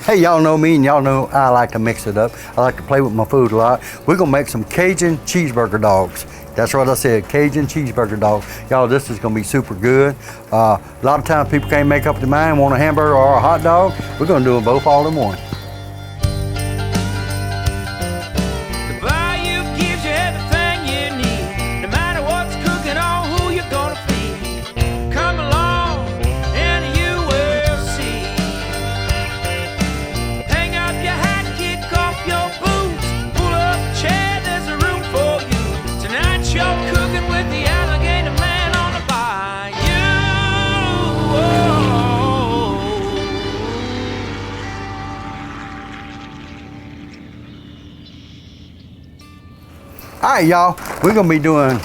Hey, y'all know me and y'all know I like to mix it up. I like to play with my food a lot. We're gonna make some Cajun cheeseburger dogs. That's what I said, Cajun cheeseburger dogs. Y'all, this is gonna be super good. A lot of times people can't make up their mind, want a hamburger or a hot dog. We're gonna do them both all in one. All right, y'all, we're gonna be doing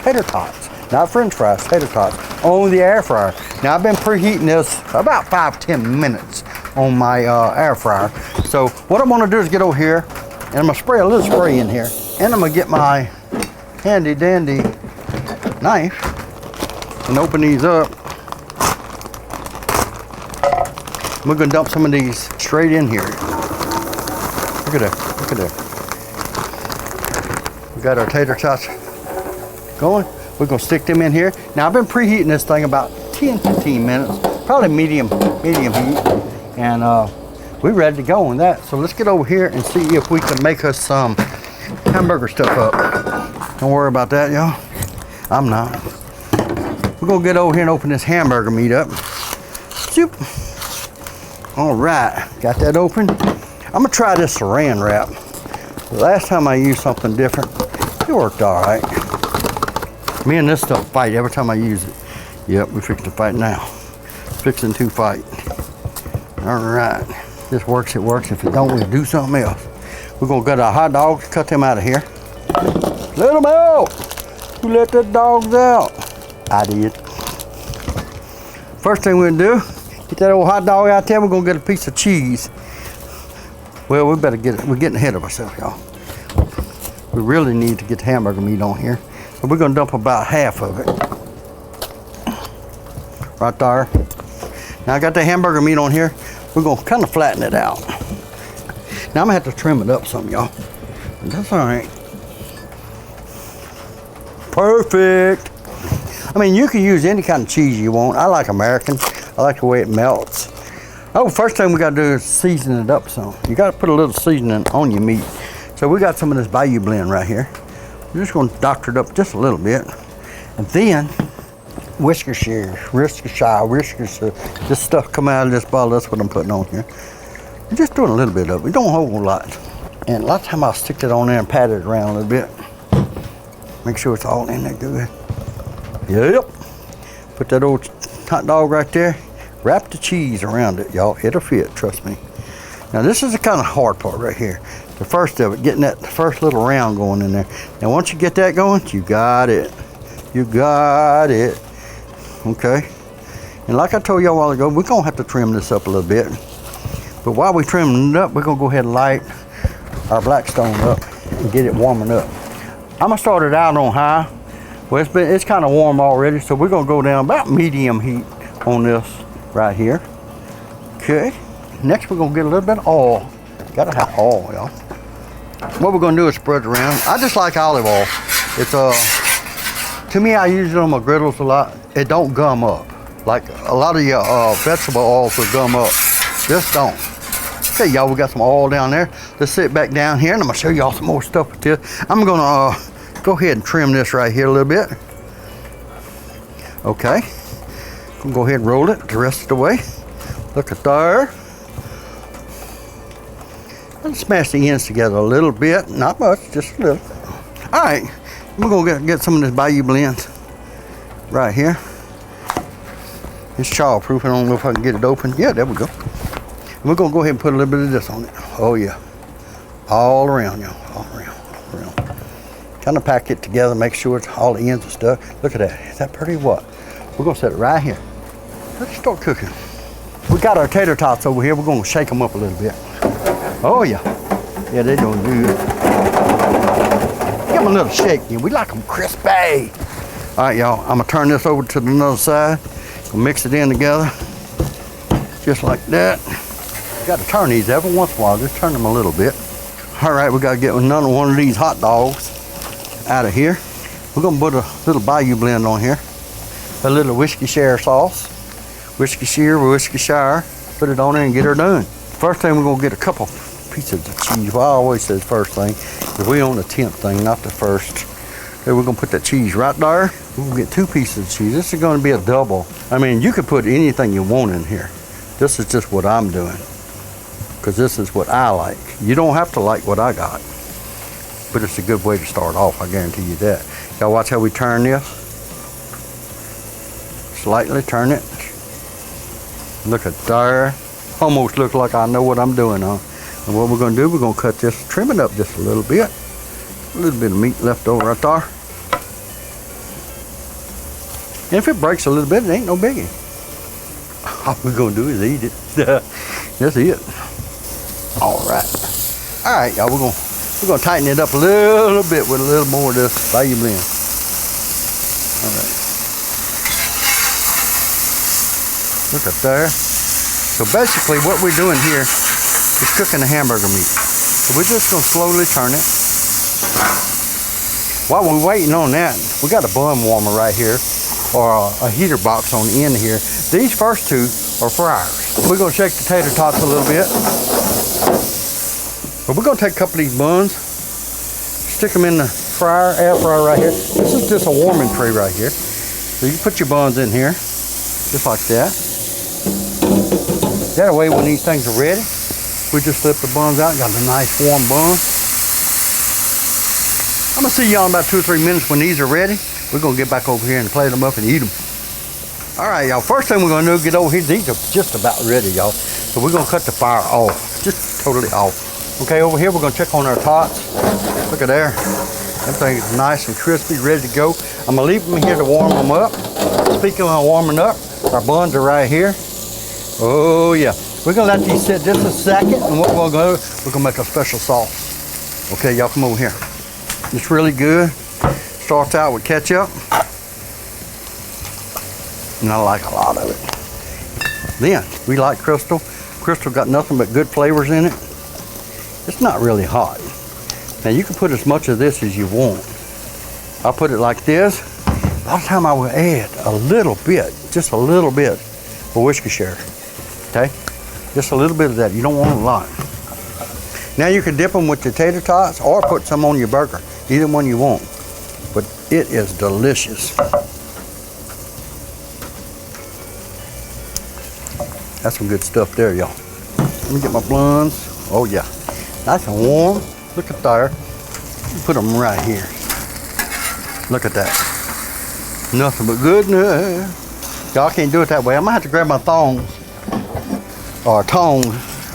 tater tots, not French fries, tater tots, on the air fryer. Now, I've been preheating this about 5-10 minutes on my air fryer. So what I'm gonna do is get over here, and I'm gonna spray a little spray in here, and I'm gonna get my handy dandy knife and open these up. We're gonna dump some of these straight in here. Look at that, look at that. We got our tater tots going. We're gonna stick them in here. Now I've been preheating this thing about 10-15 minutes, probably medium heat, and we're ready to go on that. So let's get over here and see if we can make us some hamburger stuff up. Don't worry about that, y'all. I'm not. We're gonna get over here and open this hamburger meat up. Zoop. All right, got that open. I'm gonna try this saran wrap. The last time I used something different, it worked all right. Me and this stuff fight every time I use it. Yep, we're fixing to fight now. Fixing to fight. All right, this works, it works. If it don't, we'll do something else. We're gonna get our hot dogs, cut them out of here. Let them out. Who let the dogs out? I did. First thing we're gonna do, get that old hot dog out there. We're gonna get a piece of cheese. Well, we better get it. We're getting ahead of ourselves, y'all. We really need to get the hamburger meat on here. So we're gonna dump about half of it. Right there. Now I got the hamburger meat on here. We're gonna kind of flatten it out. Now I'm gonna have to trim it up some, y'all. That's all right. Perfect. I mean, you can use any kind of cheese you want. I like American. I like the way it melts. Oh, first thing we gotta do is season it up some. You gotta put a little seasoning on your meat. So we got some of this Bayou blend right here. We're just gonna doctor it up just a little bit. And then, Worcestershire, this stuff come out of this bottle, that's what I'm putting on here. I'm just doing a little bit of it. We don't hold a lot. And a lot of time I'll stick it on there and pat it around a little bit. Make sure it's all in there good. Yep. Put that old hot dog right there. Wrap the cheese around it, y'all. It'll fit, trust me. Now this is the kind of hard part right here. The first of it, getting that first little round going in there. Now once you get that going, you got it. You got it. Okay. And like I told you a while ago, we're gonna have to trim this up a little bit. But while we're trimming it up, we're gonna go ahead and light our Blackstone up and get it warming up. I'm gonna start it out on high. Well, it's kind of warm already, so we're gonna go down about medium heat on this right here. Okay. Next, we're gonna get a little bit of oil. Gotta have oil, y'all. What we're gonna do is spread it around. I just like olive oil. It's to me, I use it on my griddles a lot. It don't gum up. Like a lot of your vegetable oils will gum up. This don't. Okay, y'all, we got some oil down there. Let's sit back down here and I'm gonna show y'all some more stuff with this. I'm gonna go ahead and trim this right here a little bit. Okay. I'm gonna go ahead and roll it the rest of the way. Look at there. Let's smash the ends together a little bit. Not much, just a little. All right, we're gonna get some of this Bayou blend right here. It's child-proof. I don't know if I can get it open. Yeah, there we go. And we're gonna go ahead and put a little bit of this on it. Oh yeah, all around, y'all, all around, all around. Kind of pack it together, make sure it's all the ends and stuff. Look at that. Is that pretty? What? We're gonna set it right here. Let's start cooking. We got our tater tots over here. We're gonna shake them up a little bit. Oh yeah, yeah, they're doing good. Give them a little shake. We like them crispy. All right, y'all. I'm gonna turn this over to the other side. We'll mix it in together, just like that. Got to turn these every once in a while, just turn them a little bit. All right, we got to get another one of these hot dogs out of here. We're gonna put a little Bayou blend on here. A little Worcestershire sauce. Worcestershire, Worcestershire. Put it on there and get her done. First thing, we're gonna get a couple pieces of cheese. Well, I always say first thing, because we on the 10th thing, not the first. Then we're gonna put that cheese right there. We're gonna get 2 pieces of cheese. This is gonna be a double. I mean, you could put anything you want in here. This is just what I'm doing, because this is what I like. You don't have to like what I got, but it's a good way to start off, I guarantee you that. Y'all watch how we turn this. Slightly turn it. Look at there. Almost looks like I know what I'm doing, huh? And what we're gonna do, we're gonna cut this, trim it up just a little bit. A little bit of meat left over right there. And if it breaks a little bit, it ain't no biggie. All we're gonna do is eat it. That's it. All right, y'all, we're gonna tighten it up a little bit with a little more of this Bayou blend. All right. Look up there. So basically what we're doing here is cooking the hamburger meat. So we're just gonna slowly turn it. While we're waiting on that, we got a bun warmer right here, or a heater box on the end here. These first 2 are fryers. We're gonna shake the tater tots a little bit. But we're gonna take a couple of these buns, stick them in the fryer, air fryer right here. This is just a warming tray right here. So you put your buns in here, just like that. That way when these things are ready, we just slip the buns out, got a nice warm bun. I'm gonna see y'all in about 2 or 3 minutes when these are ready. We're gonna get back over here and plate them up and eat them. All right, y'all, first thing we're gonna do is get over here. These are just about ready, y'all. So we're gonna cut the fire off, just totally off. Okay, over here, we're gonna check on our tots. Look at there. Everything is nice and crispy, ready to go. I'm gonna leave them here to warm them up. Speaking of warming up, our buns are right here. Oh yeah. We're gonna let these sit just a second, and what we're gonna do, we're gonna make a special sauce. Okay, y'all come over here. It's really good. Starts out with ketchup, and I like a lot of it. Then, we like Crystal. Crystal got nothing but good flavors in it. It's not really hot. Now you can put as much of this as you want. I'll put it like this. A lot of time I will add a little bit, just a little bit of Worcestershire, okay? Just a little bit of that, you don't want a lot. Now you can dip them with your tater tots or put some on your burger, either one you want. But it is delicious. That's some good stuff there, y'all. Let me get my buns. Oh yeah, nice and warm. Look at there. Put them right here. Look at that. Nothing but goodness. Y'all can't do it that way. I'm gonna have to grab my thongs or tongs.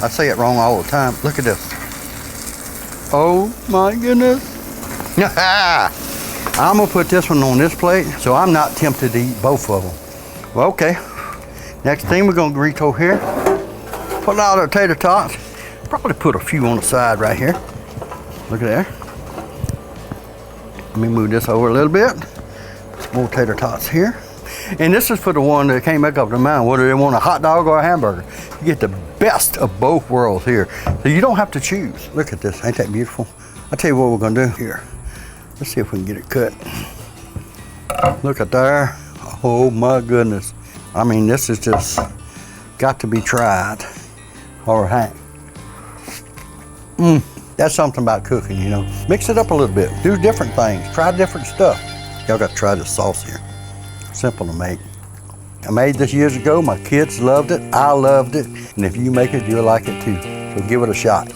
I say it wrong all the time. Look at this. Oh my goodness. I'm gonna put this one on this plate so I'm not tempted to eat both of them. Well, okay. Next thing, we're gonna reach over here, put out our tater tots. Probably put a few on the side right here. Look at there. Let me move this over a little bit. Some more tater tots here. And this is for the one that can't make up their mind whether they want a hot dog or a hamburger. You get the best of both worlds here. So you don't have to choose. Look at this, ain't that beautiful? I'll tell you what we're gonna do here. Let's see if we can get it cut. Look at there. Oh my goodness. I mean, this is just got to be tried. All right. That's something about cooking, you know. Mix it up a little bit. Do different things. Try different stuff. Y'all got to try this sauce here. Simple to make. I made this years ago. My kids loved it. I loved it. And if you make it, you'll like it too. So give it a shot.